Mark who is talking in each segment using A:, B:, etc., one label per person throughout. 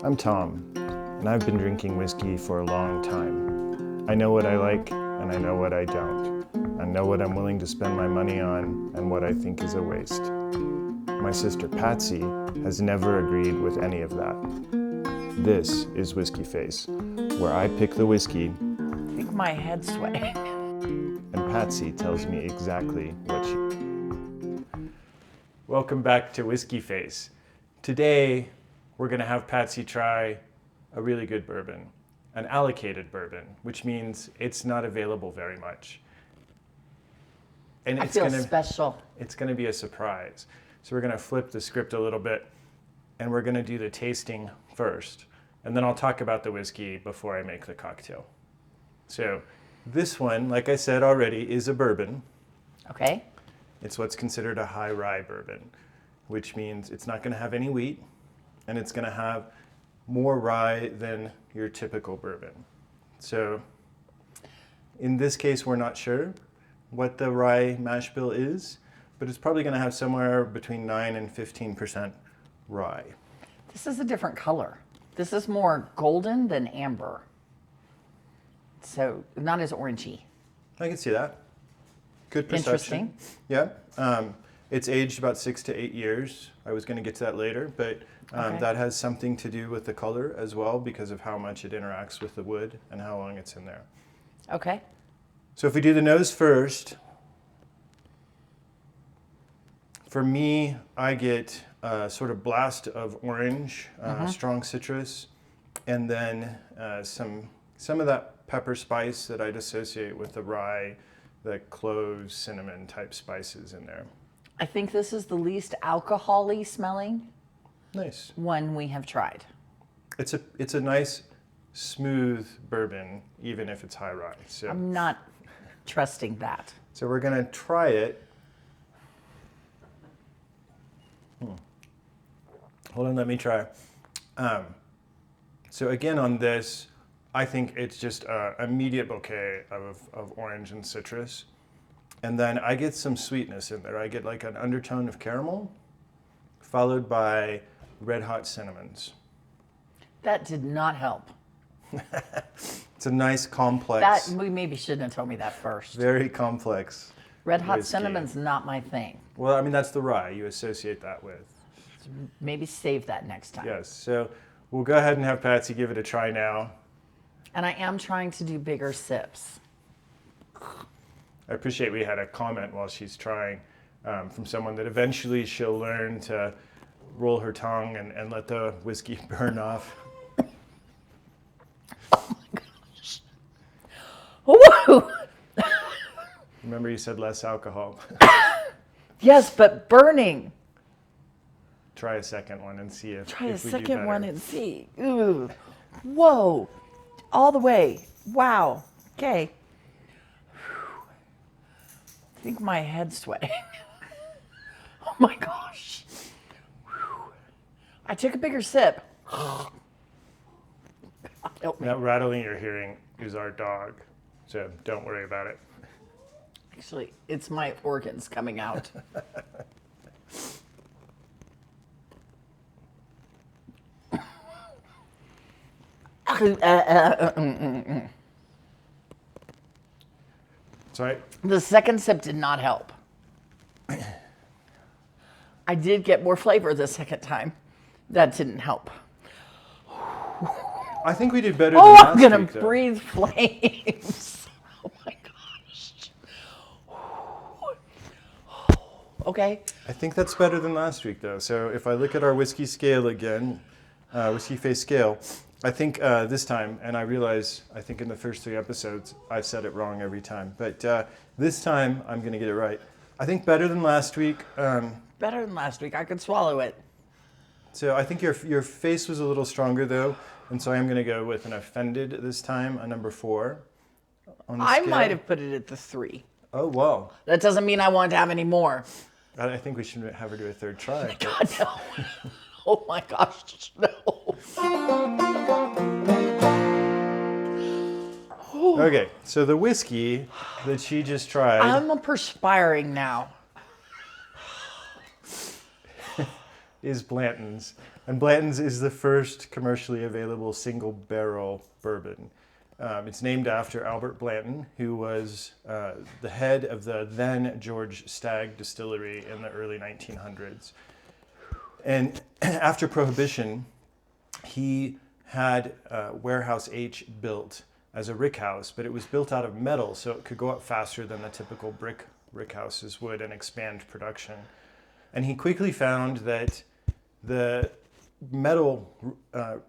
A: I'm Tom, and I've been drinking whiskey for a long time. I know what I like, and I know what I don't. I know what I'm willing to spend my money on, and what I think is a waste. My sister Patsy has never agreed with any of that. This is Whiskey Face, where I pick the whiskey,
B: I think my head's sweating.
A: and Patsy tells me exactly what she... Welcome back to Whiskey Face. Today, we're gonna have Patsy try a really good bourbon, an allocated bourbon, which means it's not available very much. And
B: I feel special.
A: It's gonna be a surprise. So we're gonna flip the script a little bit, and we're gonna do the tasting first, and then I'll talk about the whiskey before I make the cocktail. So this one, like I said already, is a bourbon.
B: Okay.
A: It's what's considered a high rye bourbon, which means it's not gonna have any wheat, and it's gonna have more rye than your typical bourbon. So in this case, we're not sure what the rye mash bill is, but it's probably gonna have somewhere between 9 and 15% rye.
B: This is a different color. This is more golden than amber. So not as orangey.
A: I can see that. Good perception.
B: Interesting.
A: Yeah. It's aged about 6 to 8 years. I was going to get to that later, but
B: Okay.
A: that has something to do with the color as well because of how much it interacts with the wood and how long it's in there.
B: Okay.
A: So if we do the nose first, for me, I get a sort of blast of orange, strong citrus, and then some of that pepper spice that I'd associate with the rye, the cloves, cinnamon type spices in there.
B: I think this is the least alcohol-y smelling
A: Nice.
B: one we have tried.
A: It's a nice, smooth bourbon, even if it's high rye. So,
B: I'm not trusting that.
A: so we're gonna try it. Hold on, let me try. So again, on this, I think it's just an immediate bouquet of orange and citrus. And then I get some sweetness in there. I get like an undertone of caramel, followed by red hot cinnamons.
B: That did not help.
A: It's a nice complex,
B: We maybe shouldn't have told me that first.
A: very complex
B: Red hot
A: whiskey.
B: cinnamon's not my thing.
A: Well, I mean, that's the rye you associate that with.
B: Maybe save that next time.
A: Yes, so we'll go ahead and have Patsy give it a try now.
B: And I am trying to do bigger sips.
A: I appreciate we had a comment while she's trying from someone that eventually she'll learn to roll her tongue and let the whiskey burn off.
B: Woo!
A: Remember you said less alcohol.
B: Yes, but burning.
A: Try a second one and see if
B: Try a
A: if we do
B: second one
A: better.
B: and see. Ooh. Whoa. All the way. Wow. Okay. I think my head's sweating. Oh my gosh. I took a bigger sip. God help me.
A: That rattling you're hearing is our dog, so don't worry about it.
B: Actually, it's my organs coming out.
A: Sorry.
B: The second sip did not help. I did get more flavor the second time. That didn't help.
A: I think we did better
B: Oh,
A: than
B: I'm
A: last
B: gonna
A: week, though.
B: breathe flames. Oh my gosh. Okay.
A: I think that's better than last week, though. So if I look at our whiskey scale again, whiskey face scale, I think this time, and I realize I think in the first 3 episodes I've said it wrong every time, but this time I'm going to get it right. I think better than last week.
B: Better than last week. I could swallow it.
A: So I think your face was a little stronger, though, and so I'm going to go with an offended this time, a number 4 on the
B: I
A: scale.
B: might have put it at the 3.
A: Oh, wow.
B: That doesn't mean I want to have any more.
A: I think we should have her do a third try.
B: God, no. Oh my gosh, no.
A: Okay, so the whiskey that she just tried
B: I'm perspiring now.
A: is Blanton's. And Blanton's is the first commercially available single barrel bourbon. It's named after Albert Blanton, who was the head of the then George Stagg distillery in the early 1900s. And after Prohibition, he had Warehouse H built as a rick house, but it was built out of metal, so it could go up faster than the typical brick houses would and expand production. And he quickly found that the metal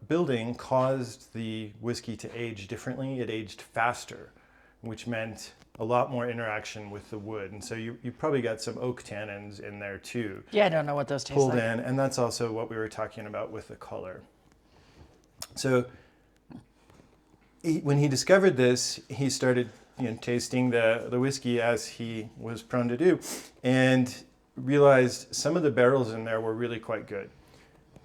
A: building caused the whiskey to age differently. It aged faster, which meant a lot more interaction with the wood. And so you probably got some oak tannins in there too.
B: Yeah, I don't know what those taste
A: pulled
B: like.
A: in, and that's also what we were talking about with the color. So when he discovered this, he started tasting the whiskey as he was prone to do, and realized some of the barrels in there were really quite good.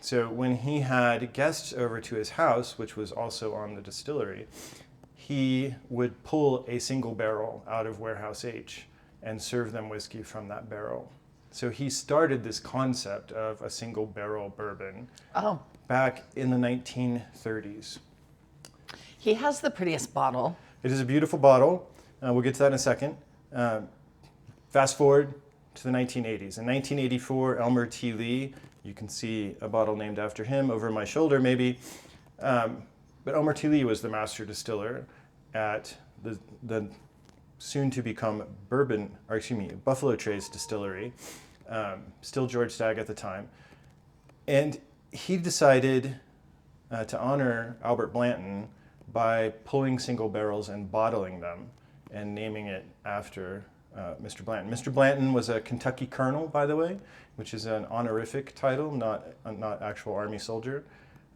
A: So when he had guests over to his house, which was also on the distillery, he would pull a single barrel out of Warehouse H and serve them whiskey from that barrel. So he started this concept of a single barrel bourbon back in the 1930s.
B: He has the prettiest bottle.
A: It is a beautiful bottle. We'll get to that in a second. Fast forward to the 1980s. In 1984, Elmer T. Lee, you can see a bottle named after him over my shoulder maybe. But Elmer T. Lee was the master distiller at the soon to become Buffalo Trace Distillery, still George Stagg at the time. And he decided to honor Albert Blanton by pulling single barrels and bottling them and naming it after Mr. Blanton. Mr. Blanton was a Kentucky colonel, by the way, which is an honorific title, not actual Army soldier.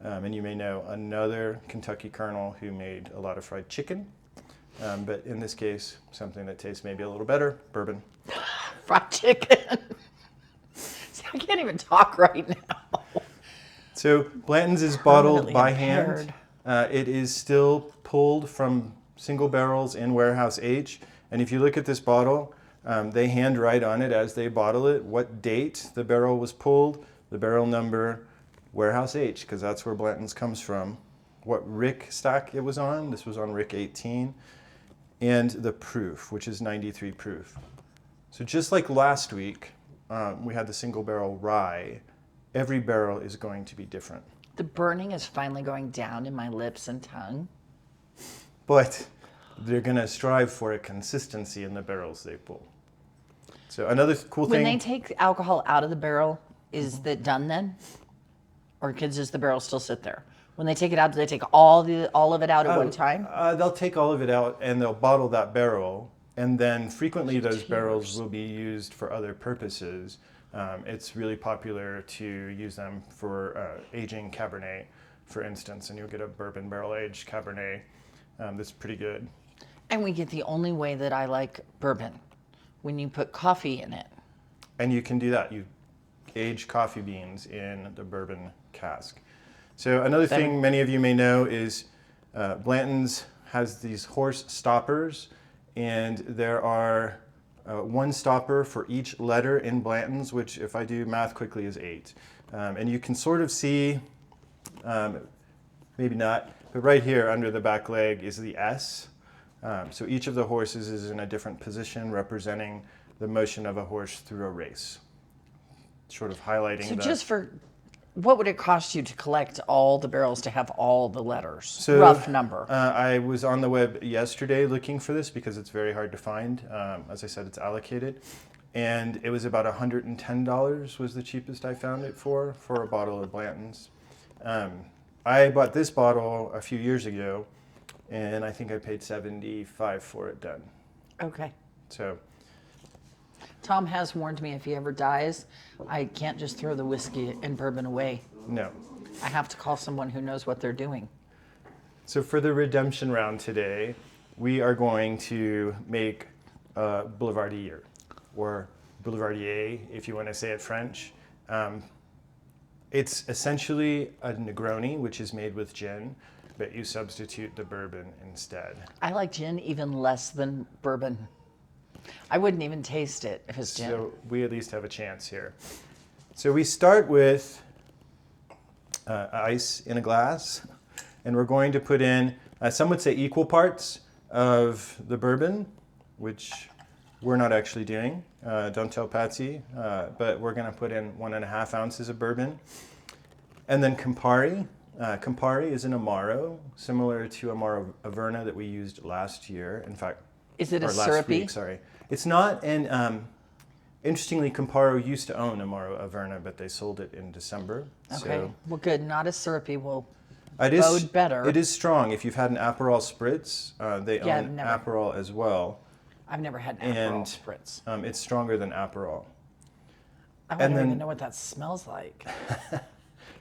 A: And you may know another Kentucky colonel who made a lot of fried chicken. But in this case, something that tastes maybe a little better, bourbon.
B: Fried chicken. See, I can't even talk right now.
A: So Blanton's is bottled
B: Permanently
A: by
B: impaired.
A: hand. It is still pulled from single barrels in Warehouse H. And if you look at this bottle, they handwrite on it as they bottle it what date the barrel was pulled, the barrel number, Warehouse H, because that's where Blanton's comes from, what rick stack it was on. This was on rick 18. And the proof, which is 93 proof. So just like last week, we had the single barrel rye. Every barrel is going to be different.
B: The burning is finally going down in my lips and tongue.
A: But they're going to strive for a consistency in the barrels they pull. So another cool
B: When
A: thing.
B: they take alcohol out of the barrel, is that done then? Or does the barrel still sit there? When they take it out, do they take all of it out at one time?
A: They'll take all of it out and they'll bottle that barrel. And then frequently those barrels will be used for other purposes. It's really popular to use them for aging Cabernet, for instance, and you'll get a bourbon barrel-aged Cabernet that's pretty good.
B: And we get the only way that I like bourbon, when you put coffee in it.
A: And you can do that. You age coffee beans in the bourbon cask. So another thing many of you may know is Blanton's has these horse stoppers, and there are one stopper for each letter in Blanton's, which if I do math quickly is 8. And you can sort of see, maybe not, but right here under the back leg is the S. So each of the horses is in a different position representing the motion of a horse through a race. Sort of highlighting
B: So
A: the...
B: just for, what would it cost you to collect all the barrels to have all the letters?
A: So,
B: rough number.
A: I was on the web yesterday looking for this because it's very hard to find. As I said, it's allocated. And it was about $110 was the cheapest I found it for a bottle of Blanton's. I bought this bottle a few years ago, and I think I paid $75 for it done.
B: Okay.
A: So,
B: Tom has warned me if he ever dies, I can't just throw the whiskey and bourbon away.
A: no.
B: I have to call someone who knows what they're doing.
A: So for the redemption round today, we are going to make Boulevardier, or Boulevardier, if you want to say it French. It's essentially a Negroni, which is made with gin, but you substitute the bourbon instead.
B: I like gin even less than bourbon. I wouldn't even taste it if it's gin.
A: So we at least have a chance here. So we start with ice in a glass. And we're going to put in, some would say equal parts of the bourbon, which we're not actually doing. Don't tell Patsy, but we're going to put in 1.5 ounces of bourbon. And then Campari. Campari is an Amaro, similar to Amaro Averna that we used last year. In fact,
B: Is it a
A: or last
B: syrupy?
A: week, sorry. It's not, and interestingly, Campari used to own Amaro Averna, but they sold it in December.
B: Okay.
A: So
B: Well, good. Not as syrupy. Well,
A: it is
B: bode better.
A: It is strong. If you've had an Aperol spritz, they
B: Yeah, I've
A: own
B: never.
A: Aperol as well.
B: I've never had an Aperol
A: And
B: spritz.
A: it's stronger than Aperol.
B: I
A: and
B: don't
A: then-
B: even know what that smells like.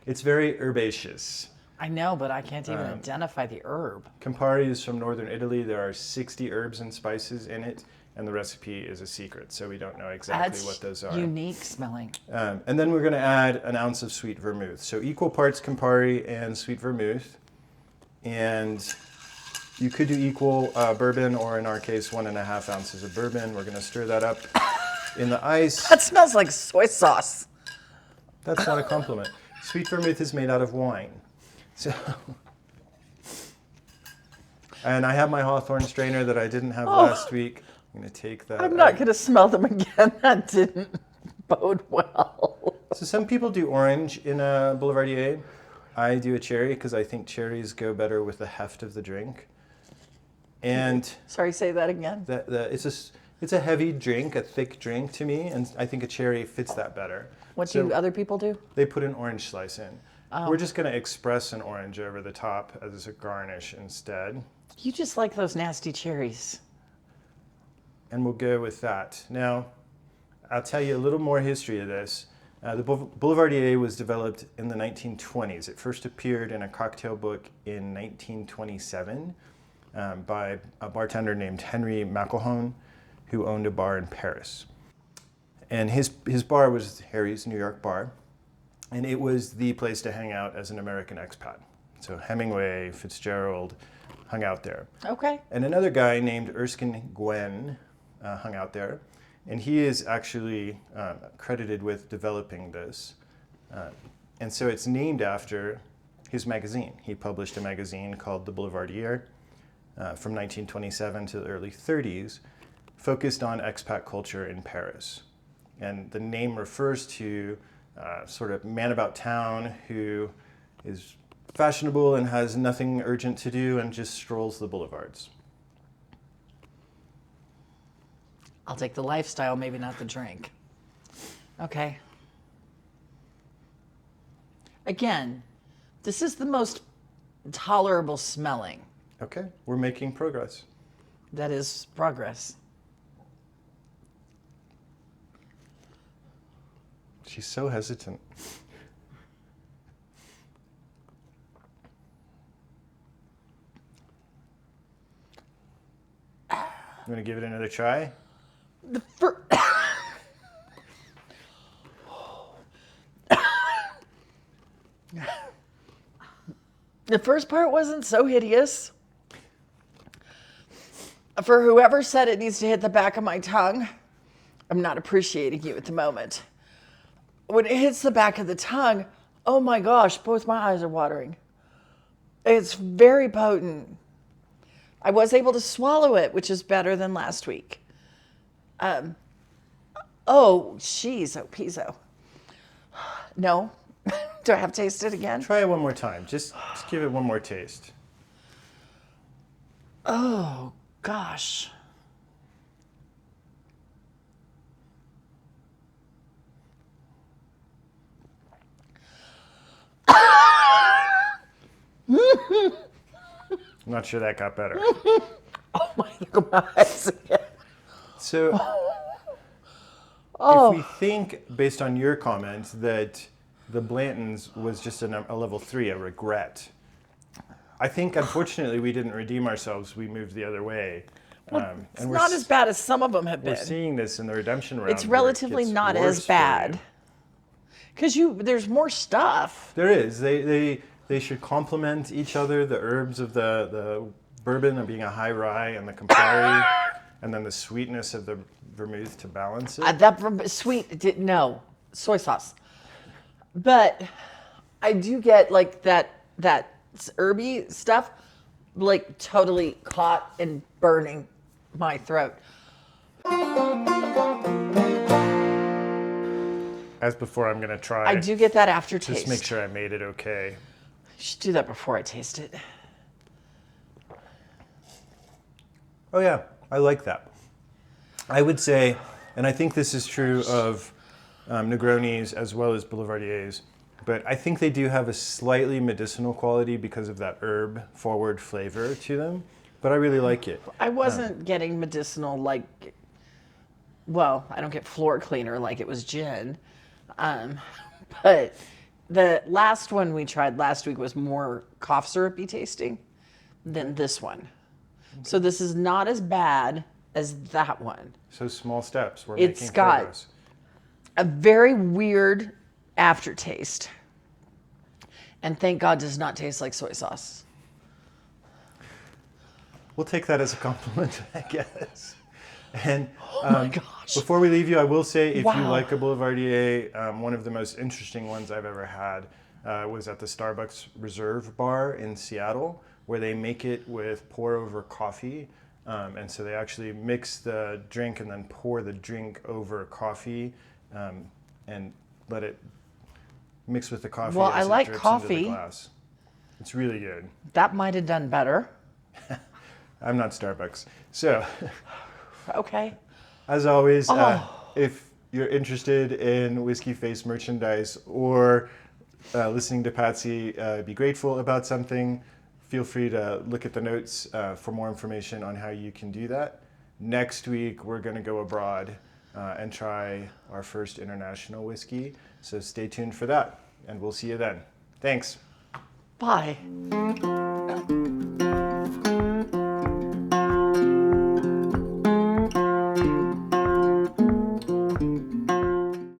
A: It's very herbaceous.
B: I know, but I can't even identify the herb.
A: Campari is from northern Italy. There are 60 herbs and spices in it, and the recipe is a secret, so we don't know exactly
B: That's
A: what those are.
B: unique smelling.
A: And then we're going to add an ounce of sweet vermouth. So equal parts Campari and sweet vermouth. And you could do equal bourbon, or in our case, 1.5 ounces of bourbon. We're going to stir that up in the ice.
B: That smells like soy sauce.
A: That's not a compliment. Sweet vermouth is made out of wine. So, and I have my Hawthorne strainer that I didn't have last week. I'm going to take that
B: I'm not
A: out.
B: going to smell them again. That didn't bode well.
A: So some people do orange in a Boulevardier. I do a cherry because I think cherries go better with the heft of the drink. And
B: Sorry, say that again.
A: it's a heavy drink, a thick drink to me, and I think a cherry fits that better.
B: What
A: So
B: do other people do?
A: they put an orange slice in.
B: Oh.
A: We're just going to express an orange over the top as a garnish instead.
B: You just like those nasty cherries.
A: And we'll go with that. Now, I'll tell you a little more history of this. The Boulevardier was developed in the 1920s. It first appeared in a cocktail book in 1927 by a bartender named Henry McElhone, who owned a bar in Paris. And his bar was Harry's New York bar, and it was the place to hang out as an American expat. So Hemingway, Fitzgerald hung out there.
B: Okay.
A: And another guy named Erskine Gwen hung out there, and he is actually credited with developing this. And so it's named after his magazine. He published a magazine called the Boulevardier from 1927 to the early 30s, focused on expat culture in Paris. And the name refers to sort of man about town who is fashionable and has nothing urgent to do and just strolls the boulevards.
B: I'll take the lifestyle, maybe not the drink. Okay. Again, this is the most tolerable smelling.
A: Okay, we're making progress.
B: That is progress.
A: She's so hesitant. You want to give it another try?
B: The fir- The first part wasn't so hideous. For whoever said it needs to hit the back of my tongue, I'm not appreciating you at the moment. When it hits the back of the tongue, oh my gosh, both my eyes are watering. It's very potent. I was able to swallow it, which is better than last week. Oh, jeez, oh, pizzo. No? Do I have to taste it again?
A: Try it one more time. Just give it one more taste.
B: Oh, gosh.
A: I'm not sure that got better.
B: Oh my, look at my eyes again.
A: So,
B: Oh.
A: if we think, based on your comment, that the Blantons was just a level 3, a regret, I think, unfortunately, we didn't redeem ourselves. We moved the other way.
B: It's not as bad as some of them have
A: We're
B: been.
A: seeing this in the redemption round.
B: It's
A: where it
B: relatively
A: gets
B: not
A: worse
B: as
A: for
B: bad.
A: you.
B: Because there's more stuff.
A: There is. They should complement each other. The herbs of the bourbon and being a high rye, and the Campari, and then the sweetness of the vermouth to balance it.
B: That sweet, no, soy sauce. But I do get like that herby stuff, like totally caught and burning my throat.
A: As before, I'm gonna try.
B: I do get that aftertaste.
A: Just make sure I made it okay.
B: You should do that before I taste it.
A: Oh yeah, I like that. I would say, and I think this is true of Negronis as well as Boulevardiers, but I think they do have a slightly medicinal quality because of that herb forward flavor to them. But I really like it.
B: I wasn't getting medicinal like, well, I don't get floor cleaner like it was gin. But the last one we tried last week was more cough syrupy tasting than this one. So this is not as bad as that one.
A: So small steps. We're
B: It's
A: making
B: got
A: progress.
B: a very weird aftertaste. And thank God does not taste like soy sauce.
A: We'll take that as a compliment, I guess. And
B: Oh my gosh.
A: before we leave you, I will say if you
B: Wow.
A: like a Boulevardier, one of the most interesting ones I've ever had was at the Starbucks Reserve Bar in Seattle, where they make it with pour over coffee. And so they actually mix the drink and then pour the drink over coffee and let it mix with the coffee.
B: Well,
A: as
B: I
A: it
B: like
A: drips into
B: coffee.
A: the glass. It's really good.
B: That might have done better.
A: I'm not Starbucks. So,
B: Okay.
A: as always, if you're interested in Whiskey Face merchandise or listening to Patsy be grateful about something, feel free to look at the notes for more information on how you can do that. Next week, we're going to go abroad and try our first international whiskey. So stay tuned for that, and we'll see you then. Thanks.
B: Bye.